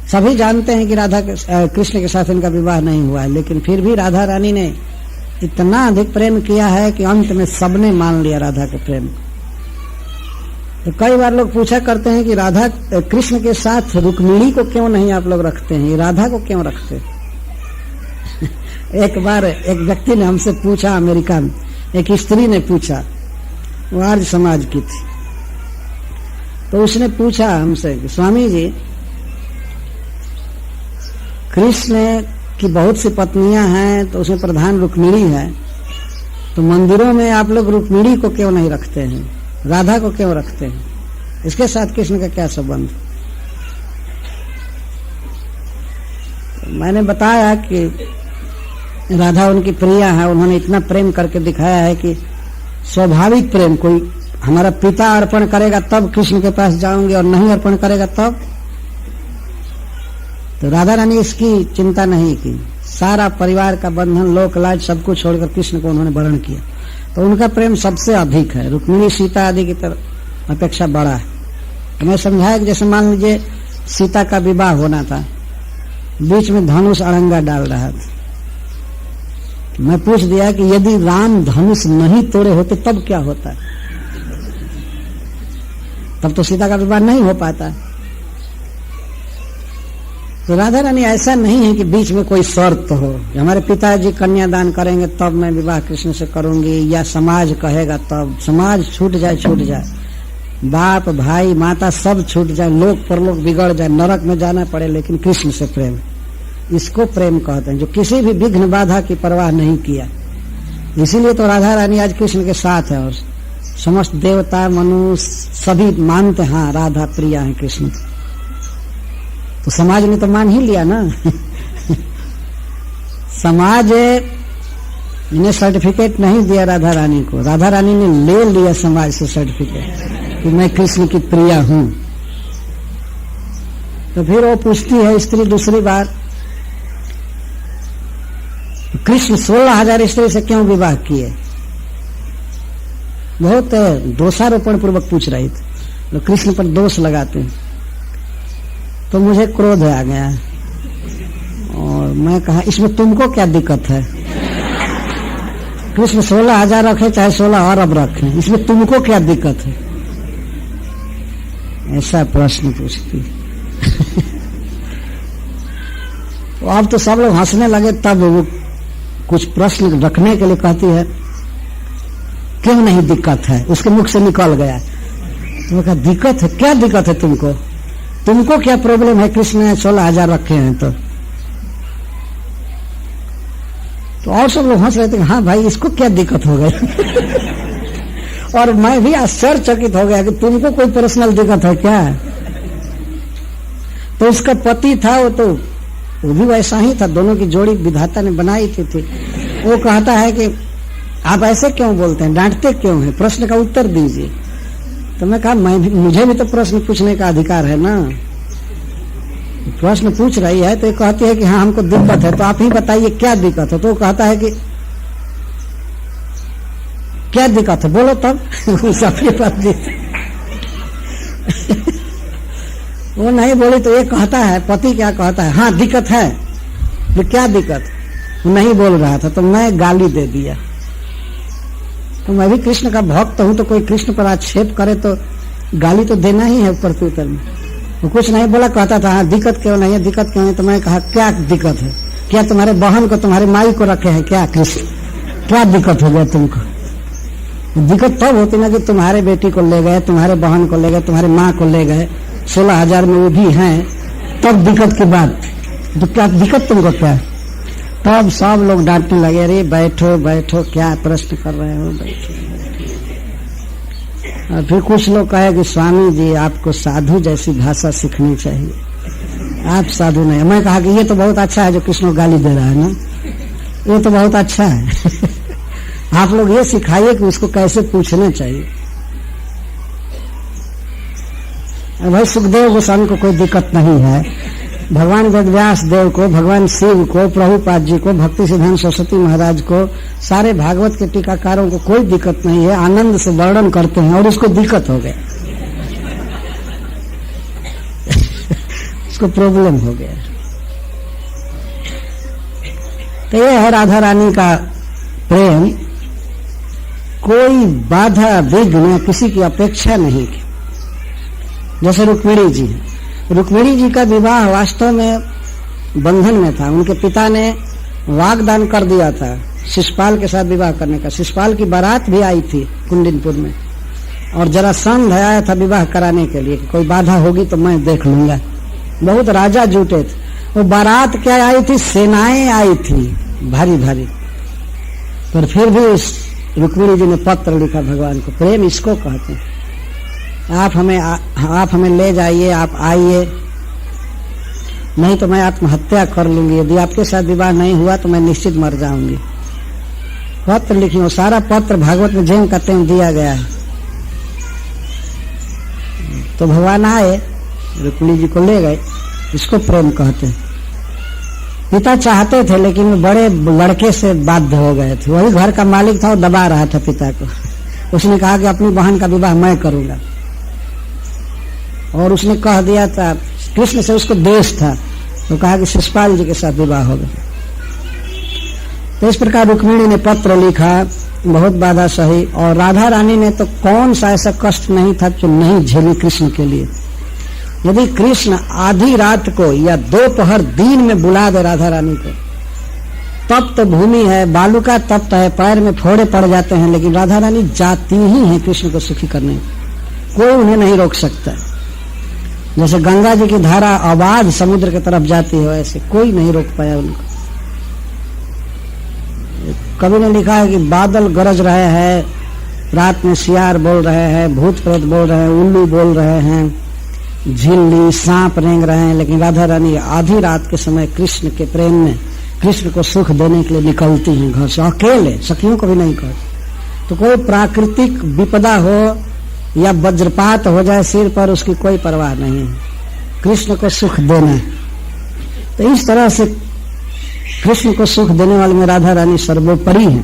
सभी जानते हैं कि कृष्ण के साथ इनका विवाह नहीं हुआ है, लेकिन फिर भी राधा रानी ने इतना अधिक प्रेम किया है कि अंत में सबने मान लिया राधा के प्रेम। तो कई बार लोग पूछा करते हैं कि राधा कृष्ण के साथ रुक्मिणी को क्यों नहीं आप लोग रखते हैं, राधा को क्यों रखते? एक बार एक व्यक्ति ने हमसे पूछा, अमेरिका में एक स्त्री ने पूछा, वो आर्य समाज की थी। तो उसने पूछा हमसे कि स्वामी जी, कृष्ण की बहुत सी पत्नियां हैं, तो उसमें प्रधान रुक्मिणी है, तो मंदिरों में आप लोग रुक्मिणी को क्यों नहीं रखते हैं, राधा को क्यों रखते हैं? इसके साथ कृष्ण का क्या संबंध? मैंने बताया कि राधा उनकी प्रिया है, उन्होंने इतना प्रेम करके दिखाया है कि स्वाभाविक प्रेम, कोई हमारा पिता अर्पण करेगा तब कृष्ण के पास जाऊंगे और नहीं अर्पण करेगा तब। तो राधा रानी इसकी चिंता नहीं की, सारा परिवार का बंधन, लोक लाज सब कुछ छोड़कर कृष्ण को उन्होंने वरण किया। तो उनका प्रेम सबसे अधिक है, रुक्मिणी सीता आदि की तरह अपेक्षा बड़ा है। तो मैं समझाया कि जैसे मान लीजिए सीता का विवाह होना था, बीच में धनुष अड़ंगा डाल रहा था, मैं पूछ दिया कि यदि राम धनुष नहीं तोड़े होते तब क्या होता? तब तो सीता का विवाह नहीं हो पाता। तो राधा रानी ऐसा नहीं है कि बीच में कोई शर्त हो, हमारे पिताजी कन्यादान करेंगे तब मैं विवाह कृष्ण से करूंगी, या समाज कहेगा तब। समाज छूट जाए, बाप भाई माता सब छूट जाए, लोक परलोक बिगड़ जाए, नरक में जाना पड़े, लेकिन कृष्ण से प्रेम, इसको प्रेम कहते हैं, जो किसी भी विघ्न बाधा की परवाह नहीं किया। इसीलिए तो राधा रानी आज कृष्ण के साथ है और समस्त देवता मनुष्य सभी मानते, हाँ राधा प्रिया है कृष्ण। तो समाज ने तो मान ही लिया ना। समाज इन्हें सर्टिफिकेट नहीं दिया राधा रानी को, राधा रानी ने ले लिया समाज से सर्टिफिकेट कि मैं कृष्ण की प्रिया हूं। तो फिर वो पूछती है स्त्री दूसरी बार, कृष्ण 16,000 स्त्री से क्यों विवाह किए? बहुत दोषारोपण पूर्वक पूछ रही थी, तो कृष्ण पर दोष लगाते हैं। तो मुझे क्रोध आ गया और मैं कहा, इसमें तुमको क्या दिक्कत है? कृष्ण 16,000 रखे चाहे 16 अरब रखे, इसमें तुमको क्या दिक्कत है? ऐसा प्रश्न पूछती। तो अब तो सब लोग हंसने लगे, तब वो कुछ प्रश्न रखने के लिए कहती है, क्यों नहीं दिक्कत है? उसके मुख से निकल गया। तो कहा, दिक्कत है? क्या दिक्कत है तुमको? तुमको क्या प्रॉब्लम है? कृष्ण ने 16,000 रखे हैं तो और सब लोग हंस रहे थे, हाँ भाई इसको क्या दिक्कत हो गई? और मैं भी आश्चर्यचकित हो गया कि तुमको कोई पर्सनल दिक्कत है क्या? तो उसका पति था, वो भी वैसा ही था, दोनों की जोड़ी विधाता ने बनाई थी। वो कहता है कि आप ऐसे क्यों बोलते हैं, डांटते क्यों हैं, प्रश्न का उत्तर दीजिए। तो मैं कहा, मुझे भी तो प्रश्न पूछने का अधिकार है ना। प्रश्न पूछ रही है तो ये कहती है कि हाँ हमको दिक्कत है, तो आप ही बताइए क्या दिक्कत है। तो वो कहता है कि क्या दिक्कत है बोलो तब। सबके पास वो नहीं बोली तो ये कहता है, पति क्या कहता है, हाँ दिक्कत है। तो क्या दिक्कत? वो नहीं बोल रहा था तो मैं गाली दे दिया। तो मैं भी कृष्ण का भक्त हूं, तो कोई कृष्ण पर आक्षेप करे तो गाली तो देना ही है ऊपर उत्तर में। वो कुछ नहीं बोला, कहता था हाँ दिक्कत क्यों नहीं है, दिक्कत क्यों नहीं? तो मैं कहा, क्या दिक्कत है? क्या तुम्हारे बहन को तुम्हारे माई को रखे हैं क्या कृष्ण? क्या दिक्कत हो गया तुमको? दिक्कत तब होती ना कि तुम्हारे बेटी को ले गए, तुम्हारे बहन को ले गए, तुम्हारे माँ को ले गए, 16,000 में वो भी हैं, तब दिक्कत की बात। तो क्या दिक्कत तुमको क्या? तब सब लोग डांटने लगे, अरे बैठो बैठो, क्या प्रश्न कर रहे हो, बैठो। और फिर कुछ लोग कहे कि स्वामी जी आपको साधु जैसी भाषा सीखनी चाहिए, आप साधु नहीं। मैं कहा कि ये तो बहुत अच्छा है जो कृष्ण को गाली दे रहा है ना, ये तो बहुत अच्छा है। आप लोग ये सिखाइए कि उसको कैसे पूछना चाहिए। भाई सुखदेव गोस्वामी को कोई दिक्कत नहीं है, भगवान वेदव्यास देव को, भगवान शिव को, प्रभुपाद जी को, भक्ति सिद्धांत सरस्वती महाराज को, सारे भागवत के टीकाकारों को कोई दिक्कत नहीं है, आनंद से वर्णन करते हैं और उसको दिक्कत हो गया। उसको प्रॉब्लम हो गया। तो ये है राधा रानी का प्रेम, कोई बाधा विघ्न किसी की अपेक्षा नहीं की। जैसे रुक्मिणी जी, रुक्मिणी जी का विवाह वास्तव में बंधन में था। उनके पिता ने वाग्दान कर दिया था शिशुपाल के साथ विवाह करने का। शिशुपाल की बारात भी आई थी कुंडिनपुर में, और जरासंध आया था विवाह कराने के लिए कि कोई बाधा होगी तो मैं देख लूंगा। बहुत राजा जुटे थे। वो बारात क्या आई थी, सेनाएं आई थी भारी भारी, पर फिर भी उस रुक्मिणी जी ने पत्र लिखा भगवान को। प्रेम इसको कहते हैं। आप हमें ले जाइए, आप आइए, नहीं तो मैं आत्महत्या कर लूंगी। यदि आपके साथ विवाह नहीं हुआ तो मैं निश्चित मर जाऊंगी। पत्र लिखी, वो सारा पत्र भागवत में जैन कहते हैं दिया गया है। तो भगवान आए, रुक्मिणी जी को ले गए। इसको प्रेम कहते हैं। पिता चाहते थे लेकिन बड़े लड़के से बाध्य हो गए थे। वही घर का मालिक था, वो दबा रहा था पिता को। उसने कहा कि अपनी बहन का विवाह मैं करूंगा, और उसने कह दिया था, कृष्ण से उसको द्वेष था, तो कहा कि शिशुपाल जी के साथ विवाह होगा। तो इस प्रकार रुक्मिणी ने पत्र लिखा, बहुत बाधा सही। और राधा रानी ने तो कौन सा ऐसा कष्ट नहीं था जो नहीं झेली कृष्ण के लिए। यदि कृष्ण आधी रात को या दोपहर दिन में बुला दे राधा रानी को, तप्त भूमि है, बालू का तप्त है, पैर में फोड़े पड़ जाते हैं, लेकिन राधा रानी जाती ही है कृष्ण को सुखी करने। कोई उन्हें नहीं रोक सकता। जैसे गंगा जी की धारा आवाज समुद्र की तरफ जाती है, वैसे कोई नहीं रोक पाया उनको। कवि ने लिखा है कि बादल गरज रहे हैं, रात में सियार बोल रहे हैं, भूत प्रेत बोल रहे हैं, उल्लू बोल रहे हैं, झिल्ली सांप रेंग रहे हैं, लेकिन राधा रानी आधी रात के समय कृष्ण के प्रेम में कृष्ण को सुख देने के लिए निकलती हैं घर से, अकेले, सखियों को भी नहीं कहती। तो कोई प्राकृतिक विपदा हो या वज्रपात हो जाए सिर पर, उसकी कोई परवाह नहीं है, कृष्ण को सुख देना। तो इस तरह से कृष्ण को सुख देने वाले में राधा रानी सर्वोपरि है।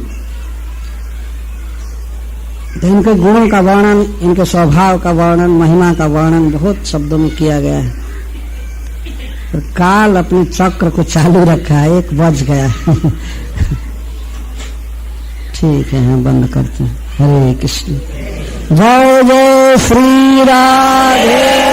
तो इनके गुणों का वर्णन, इनके स्वभाव का वर्णन, महिमा का वर्णन बहुत शब्दों में किया गया है। तो काल अपने चक्र को चालू रखा है, 1 बज गया। ठीक है, हम बंद करते हैं। हरे कृष्ण। जय जय श्री राधे।